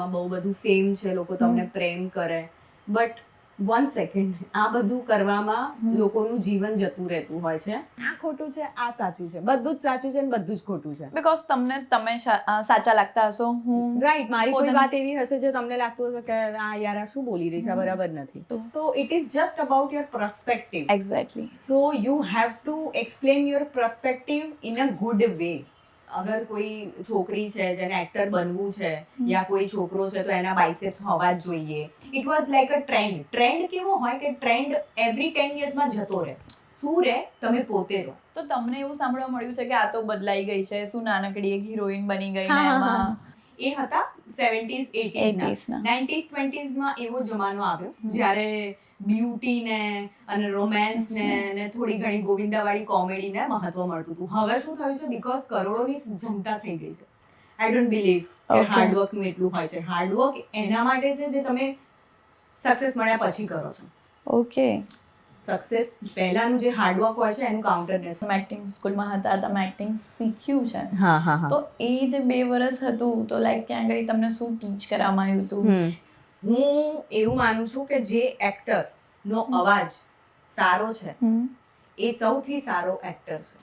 તમારામાં બહુ બધું ફેમ છે, લોકો તમને પ્રેમ કરે, બટ 1 સેકન્ડ આ બધું કરવામાં લોકોનું જીવન જતું રહેતું હોય છે. આ ખોટું છે, આ સાચું છે, બધું જ સાચું છે ને બધું જ ખોટું છે. બીકોઝ તમે સાચા લાગતા હશો. હું રાઈટ, મારી કોઈ વાત એવી હશે જે તમને લાગતું હશે કે આ યાર આ શું બોલી રહી છે, આ બરાબર નથી. So it is just about your perspective. Exactly. So you have to explain your perspective in a good way. અગર કોઈ છોકરી છે જેને એક્ટર બનવું છે યા કોઈ છોકરો છે તો એના બાઇસેપ્સ હોવા જ જોઈએ. It was like a trend કેવો હોય કે ટ્રેન્ડ એવરી 10 યર્સમાં જતો રહે. શું રહે? તમે પોતે રહો. તો તમને એવું સાંભળવા મળ્યું છે કે આ તો બદલાઈ ગઈ છે, શું નાનકડી એક હિરોઈન બની ગઈ ને એમાં એ હતા 70s 80s ના 90s 20s માં એવો જમાનો આવ્યો જ્યારે બ્યુટી ને અને રોમેન્સ ને થોડી ઘણી ગોવિંદાવાળી કોમેડી ને મહત્વ મળતું હતું. હવે શું થયું છે, બીકોઝ કરોડોની જનતા થઈ ગઈ છે, આઈ ડોન્ટ બિલીવ કે હાર્ડવર્ક નું એટલું હોય છે. હાર્ડવર્ક એના માટે છે જે તમે સક્સેસ મળ્યા પછી કરો છો. ઓકે. સક્સેસ પહેલાનું જે હાર્ડવર્ક હોય છે એનું કાઉન્ટર ને. તમે એક્ટિંગ સ્કૂલમાં હતા, તમે એક્ટિંગ શીખ્યું છે. હા. તો એ જે 2 વર્ષ હતું તો લાઈક ક્યાં આગળ તમને શું ટીચ કરવામાં આવ્યું હતું? હું એવું માનું છું કે જે એક્ટર નો અવાજ સારો છે એ સૌથી સારો એક્ટર છે.